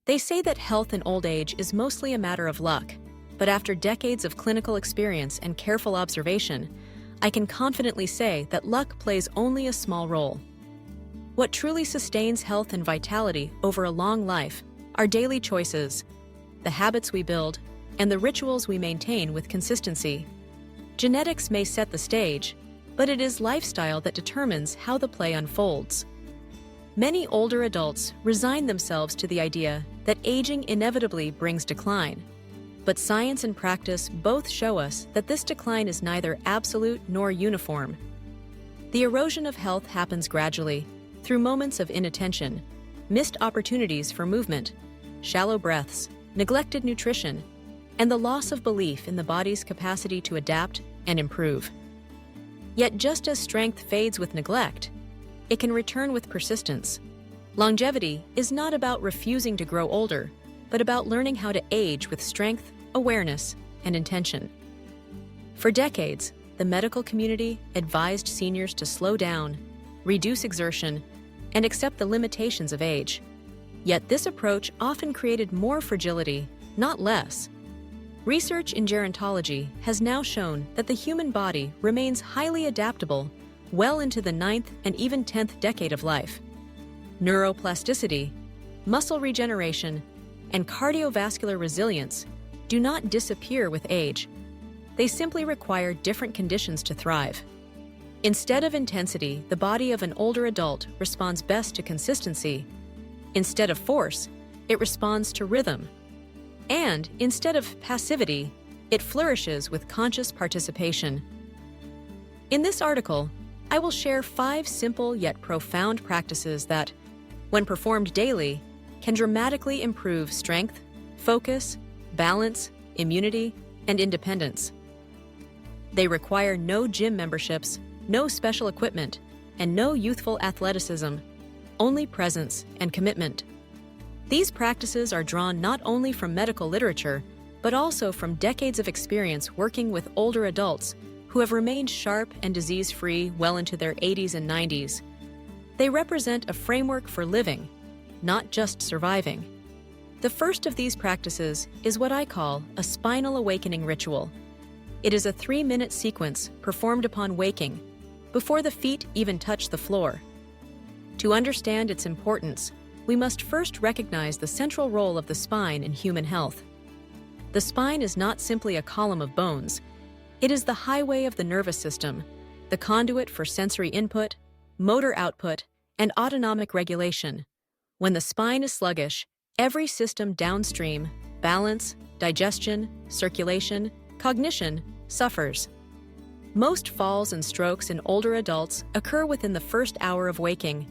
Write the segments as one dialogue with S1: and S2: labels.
S1: They say that health in old age is mostly a matter of luck, but after decades of clinical experience and careful observation, I can confidently say that luck plays only a small role. What truly sustains health and vitality over a long life are daily choices, the habits we build, and the rituals we maintain with consistency. Genetics may set the stage, but it is lifestyle that determines how the play unfolds. Many older adults resign themselves to the idea that aging inevitably brings decline, but science and practice both show us that this decline is neither absolute nor uniform. The erosion of health happens gradually, through moments of inattention, missed opportunities for movement, shallow breaths, neglected nutrition, and the loss of belief in the body's capacity to adapt and improve. Yet just as strength fades with neglect, it can return with persistence. Longevity is not about refusing to grow older, but about learning how to age with strength, awareness, and intention. For decades, the medical community advised seniors to slow down, reduce exertion, and accept the limitations of age. Yet this approach often created more fragility, not less. Research in gerontology has now shown that the human body remains highly adaptable well into the 9th and even 10th decade of life. Neuroplasticity, muscle regeneration, and cardiovascular resilience do not disappear with age. They simply require different conditions to thrive. Instead of intensity, the body of an older adult responds best to consistency. Instead of force, it responds to rhythm. And instead of passivity, it flourishes with conscious participation. In this article, I will share 5 simple yet profound practices that, when performed daily, can dramatically improve strength, focus, balance, immunity, and independence. They require no gym memberships, no special equipment, and no youthful athleticism, only presence and commitment. These practices are drawn not only from medical literature, but also from decades of experience working with older adults who have remained sharp and disease-free well into their 80s and 90s. They represent a framework for living, not just surviving. The first of these practices is what I call a spinal awakening ritual. It is a 3-minute sequence performed upon waking, before the feet even touch the floor. To understand its importance, we must first recognize the central role of the spine in human health. The spine is not simply a column of bones. It is the highway of the nervous system, the conduit for sensory input, motor output, and autonomic regulation. When the spine is sluggish, every system downstream, balance, digestion, circulation, cognition, suffers. Most falls and strokes in older adults occur within the first hour of waking,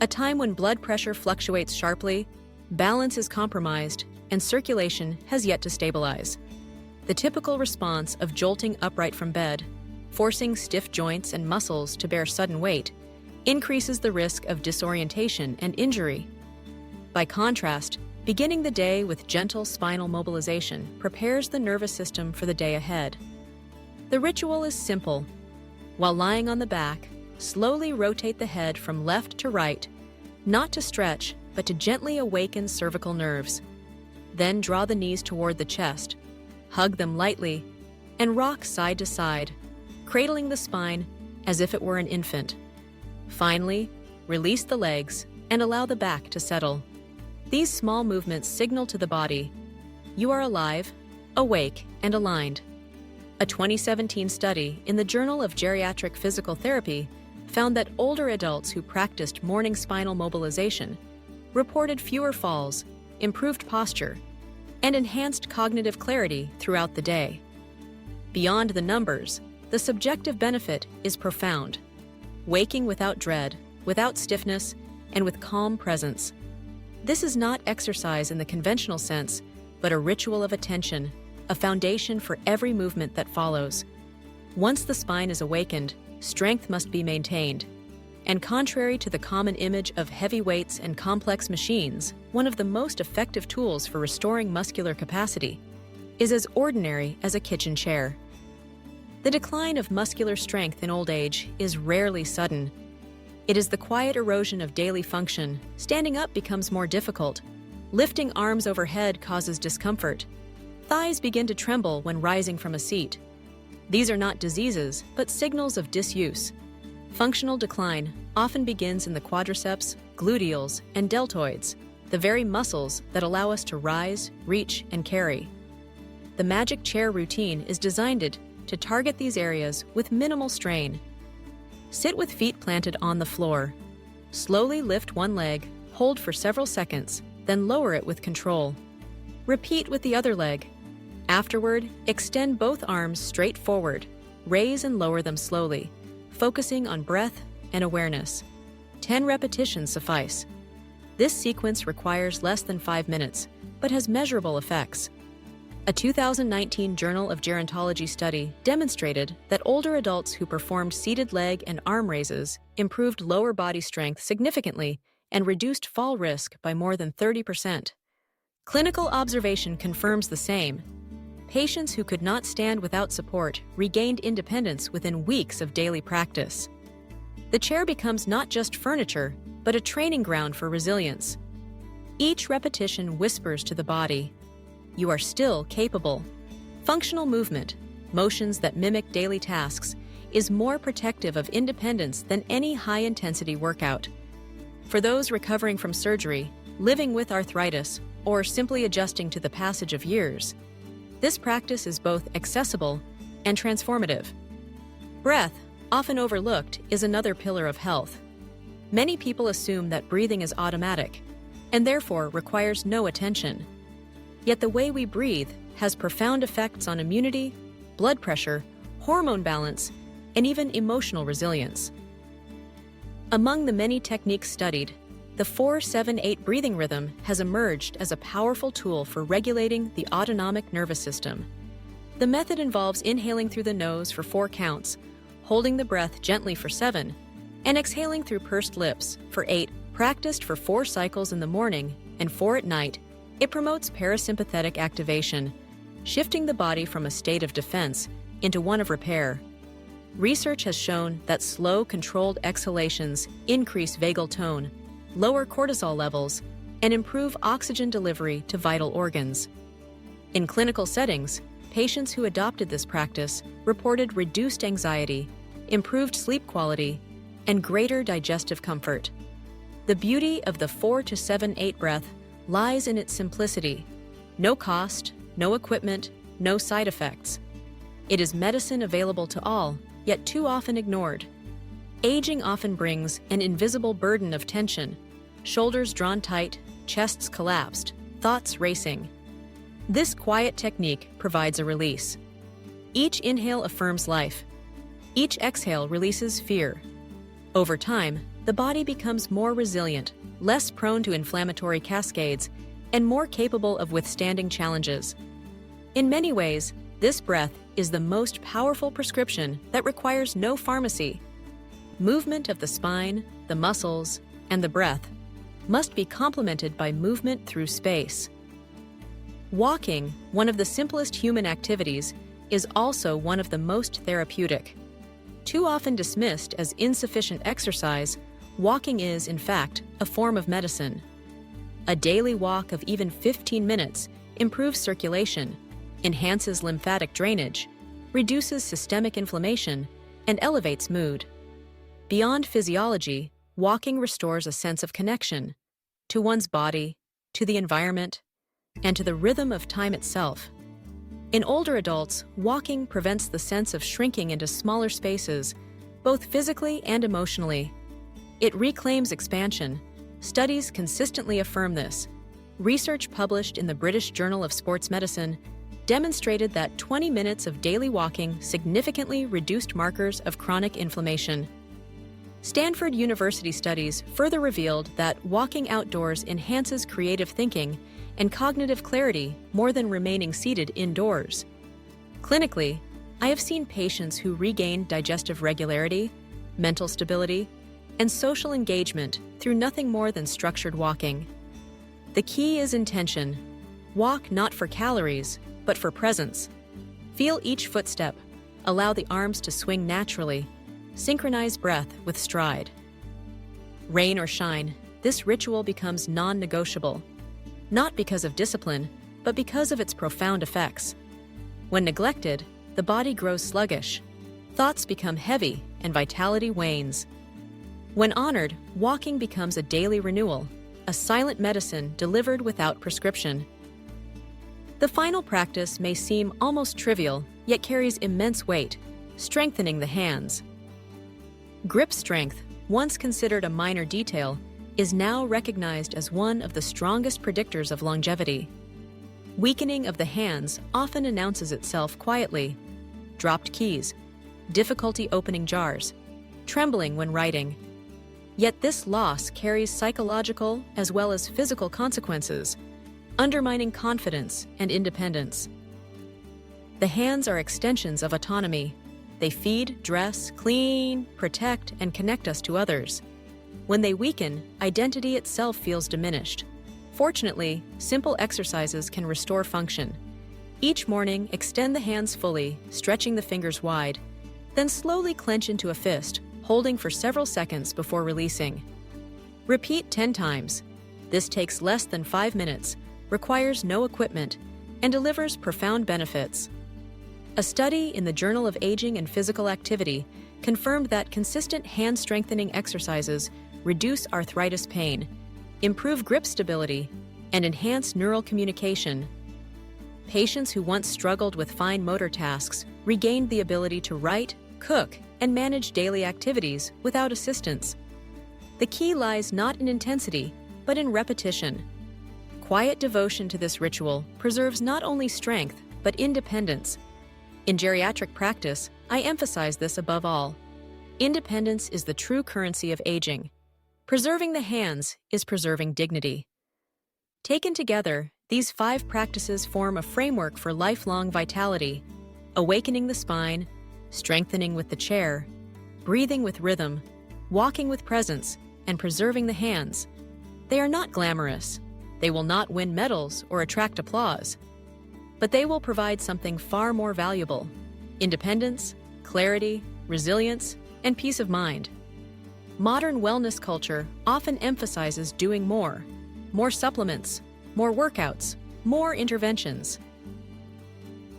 S1: a time when blood pressure fluctuates sharply, balance is compromised, and circulation has yet to stabilize. The typical response of jolting upright from bed, forcing stiff joints and muscles to bear sudden weight, increases the risk of disorientation and injury. By contrast, beginning the day with gentle spinal mobilization prepares the nervous system for the day ahead. The ritual is simple. While lying on the back, slowly rotate the head from left to right, not to stretch, but to gently awaken cervical nerves. Then draw the knees toward the chest, hug them lightly, and rock side to side, cradling the spine as if it were an infant. Finally, release the legs and allow the back to settle. These small movements signal to the body, you are alive, awake, and aligned. A 2017 study in the Journal of Geriatric Physical Therapy found that older adults who practiced morning spinal mobilization reported fewer falls, improved posture, and enhanced cognitive clarity throughout the day. Beyond the numbers, the subjective benefit is profound. Waking without dread, without stiffness, and with calm presence. This is not exercise in the conventional sense, but a ritual of attention, a foundation for every movement that follows. Once the spine is awakened, strength must be maintained. And contrary to the common image of heavy weights and complex machines, one of the most effective tools for restoring muscular capacity is as ordinary as a kitchen chair. The decline of muscular strength in old age is rarely sudden. It is the quiet erosion of daily function. Standing up becomes more difficult. Lifting arms overhead causes discomfort. Thighs begin to tremble when rising from a seat. These are not diseases, but signals of disuse. Functional decline often begins in the quadriceps, gluteals, and deltoids, the very muscles that allow us to rise, reach, and carry. The magic chair routine is designed to target these areas with minimal strain. Sit with feet planted on the floor. Slowly lift one leg, hold for several seconds, then lower it with control. Repeat with the other leg. Afterward, extend both arms straight forward. Raise and lower them slowly, focusing on breath and awareness. 10 repetitions suffice. This sequence requires less than 5 minutes, but has measurable effects. A 2019 Journal of Gerontology study demonstrated that older adults who performed seated leg and arm raises improved lower body strength significantly and reduced fall risk by more than 30%. Clinical observation confirms the same. Patients who could not stand without support regained independence within weeks of daily practice. The chair becomes not just furniture, but a training ground for resilience. Each repetition whispers to the body, "You are still capable." Functional movement, motions that mimic daily tasks, is more protective of independence than any high-intensity workout. For those recovering from surgery, living with arthritis, or simply adjusting to the passage of years, this practice is both accessible and transformative. Breath, often overlooked, is another pillar of health. Many people assume that breathing is automatic, and therefore requires no attention. Yet the way we breathe has profound effects on immunity, blood pressure, hormone balance, and even emotional resilience. Among the many techniques studied, the 4-7-8 breathing rhythm has emerged as a powerful tool for regulating the autonomic nervous system. The method involves inhaling through the nose for 4 counts, holding the breath gently for 7, and exhaling through pursed lips for 8. Practiced for 4 cycles in the morning and 4 at night, it promotes parasympathetic activation, shifting the body from a state of defense into one of repair. Research has shown that slow, controlled exhalations increase vagal tone, lower cortisol levels, and improve oxygen delivery to vital organs. In clinical settings, patients who adopted this practice reported reduced anxiety, improved sleep quality, and greater digestive comfort. The beauty of the 4-7-8 breath lies in its simplicity. No cost, no equipment, no side effects. It is medicine available to all, yet too often ignored. Aging often brings an invisible burden of tension, shoulders drawn tight, chests collapsed, thoughts racing. This quiet technique provides a release. Each inhale affirms life. Each exhale releases fear. Over time, the body becomes more resilient, less prone to inflammatory cascades, and more capable of withstanding challenges. In many ways, this breath is the most powerful prescription that requires no pharmacy. Movement of the spine, the muscles, and the breath must be complemented by movement through space. Walking, one of the simplest human activities, is also one of the most therapeutic. Too often dismissed as insufficient exercise, walking is, in fact, a form of medicine. A daily walk of even 15 minutes improves circulation, enhances lymphatic drainage, reduces systemic inflammation, and elevates mood. Beyond physiology, walking restores a sense of connection to one's body, to the environment, and to the rhythm of time itself. In older adults, walking prevents the sense of shrinking into smaller spaces, both physically and emotionally. It reclaims expansion. Studies consistently affirm this. Research published in the British Journal of Sports Medicine demonstrated that 20 minutes of daily walking significantly reduced markers of chronic inflammation. Stanford University studies further revealed that walking outdoors enhances creative thinking and cognitive clarity more than remaining seated indoors. Clinically, I have seen patients who regain digestive regularity, mental stability, and social engagement through nothing more than structured walking. The key is intention. Walk not for calories, but for presence. Feel each footstep. Allow the arms to swing naturally. Synchronize breath with stride. Rain or shine, this ritual becomes non-negotiable. not because of discipline, but because of its profound effects. When neglected, the body grows sluggish, thoughts become heavy, and vitality wanes. When honored, walking becomes a daily renewal, a silent medicine delivered without prescription. The final practice may seem almost trivial, yet carries immense weight, strengthening the hands. Grip strength, once considered a minor detail, is now recognized as one of the strongest predictors of longevity. Weakening of the hands often announces itself quietly. Dropped keys, difficulty opening jars, trembling when writing. Yet this loss carries psychological as well as physical consequences, undermining confidence and independence. The hands are extensions of autonomy. They feed, dress, clean, protect, and connect us to others. When they weaken, identity itself feels diminished. Fortunately, simple exercises can restore function. Each morning, extend the hands fully, stretching the fingers wide. Then slowly clench into a fist, holding for several seconds before releasing. Repeat 10 times. This takes less than 5 minutes, requires no equipment, and delivers profound benefits. A study in the Journal of Aging and Physical Activity confirmed that consistent hand-strengthening exercises reduce arthritis pain, improve grip stability, and enhance neural communication. Patients who once struggled with fine motor tasks regained the ability to write, cook, and manage daily activities without assistance. The key lies not in intensity, but in repetition. Quiet devotion to this ritual preserves not only strength, but independence. In geriatric practice, I emphasize this above all. Independence is the true currency of aging. Preserving the hands is preserving dignity. Taken together, these 5 practices form a framework for lifelong vitality: awakening the spine, strengthening with the chair, breathing with rhythm, walking with presence, and preserving the hands. They are not glamorous. They will not win medals or attract applause. But they will provide something far more valuable: independence, clarity, resilience, and peace of mind. Modern wellness culture often emphasizes doing more supplements, more workouts, more interventions.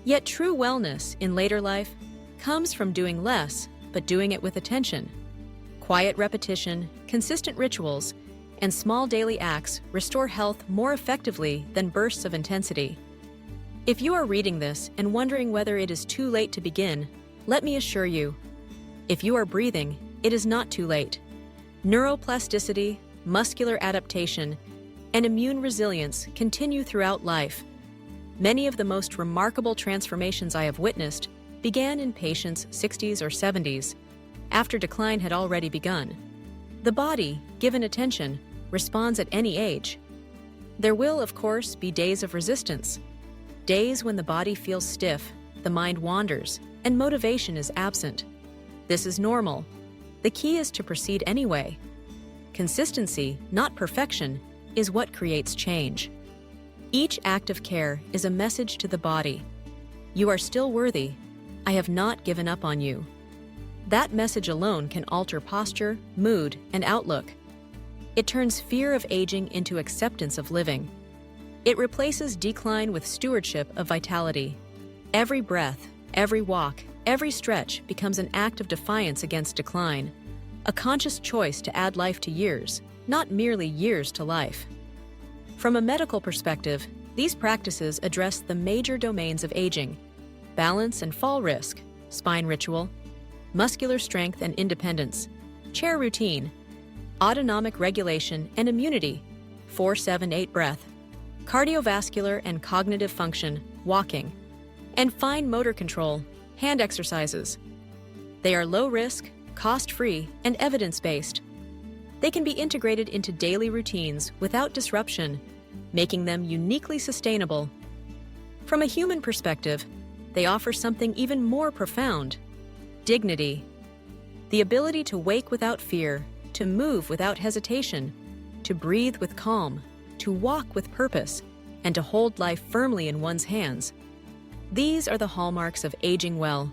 S1: Yet true wellness in later life comes from doing less, but doing it with attention. Quiet repetition, consistent rituals, and small daily acts restore health more effectively than bursts of intensity. If you are reading this and wondering whether it is too late to begin, let me assure you, if you are breathing, it is not too late. Neuroplasticity, muscular adaptation, and immune resilience continue throughout life. Many of the most remarkable transformations I have witnessed began in patients' 60s or 70s, after decline had already begun. The body, given attention, responds at any age. There will, of course, be days of resistance, days when the body feels stiff, the mind wanders, and motivation is absent. This is normal. The key is to proceed anyway. Consistency, not perfection, is what creates change. Each act of care is a message to the body. You are still worthy. I have not given up on you. That message alone can alter posture, mood, and outlook. It turns fear of aging into acceptance of living. It replaces decline with stewardship of vitality. Every breath, every walk, every stretch becomes an act of defiance against decline, a conscious choice to add life to years, not merely years to life. From a medical perspective, these practices address the major domains of aging: balance and fall risk, spine ritual, muscular strength and independence, chair routine, autonomic regulation and immunity, 4-7-8 breath, cardiovascular and cognitive function, walking, and fine motor control, hand exercises. They are low risk, cost-free, and evidence-based. They can be integrated into daily routines without disruption, making them uniquely sustainable. From a human perspective, they offer something even more profound: dignity. The ability to wake without fear, to move without hesitation, to breathe with calm, to walk with purpose, and to hold life firmly in one's hands. These are the hallmarks of aging well.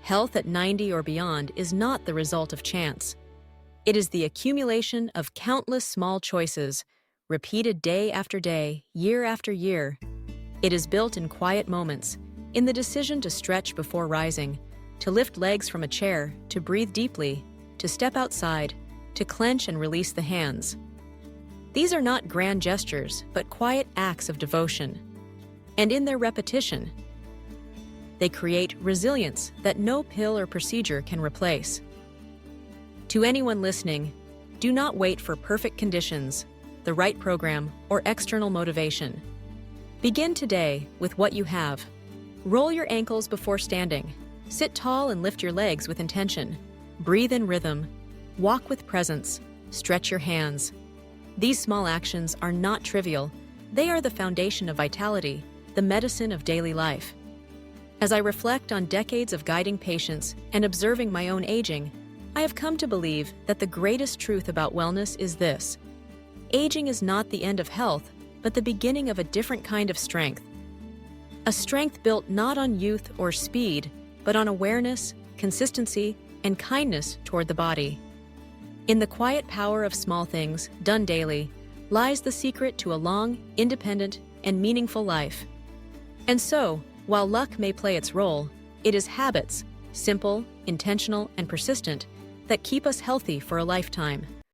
S1: Health at 90 or beyond is not the result of chance. It is the accumulation of countless small choices, repeated day after day, year after year. It is built in quiet moments, in the decision to stretch before rising, to lift legs from a chair, to breathe deeply, to step outside, to clench and release the hands. These are not grand gestures, but quiet acts of devotion. And in their repetition, they create resilience that no pill or procedure can replace. To anyone listening, do not wait for perfect conditions, the right program, or external motivation. Begin today with what you have. Roll your ankles before standing. Sit tall and lift your legs with intention. Breathe in rhythm. Walk with presence. Stretch your hands. These small actions are not trivial. They are the foundation of vitality, the medicine of daily life. As I reflect on decades of guiding patients and observing my own aging, I have come to believe that the greatest truth about wellness is this: aging is not the end of health, but the beginning of a different kind of strength. A strength built not on youth or speed, but on awareness, consistency, and kindness toward the body. In the quiet power of small things, done daily, lies the secret to a long, independent, and meaningful life. And so, while luck may play its role, it is habits, simple, intentional, and persistent, that keep us healthy for a lifetime.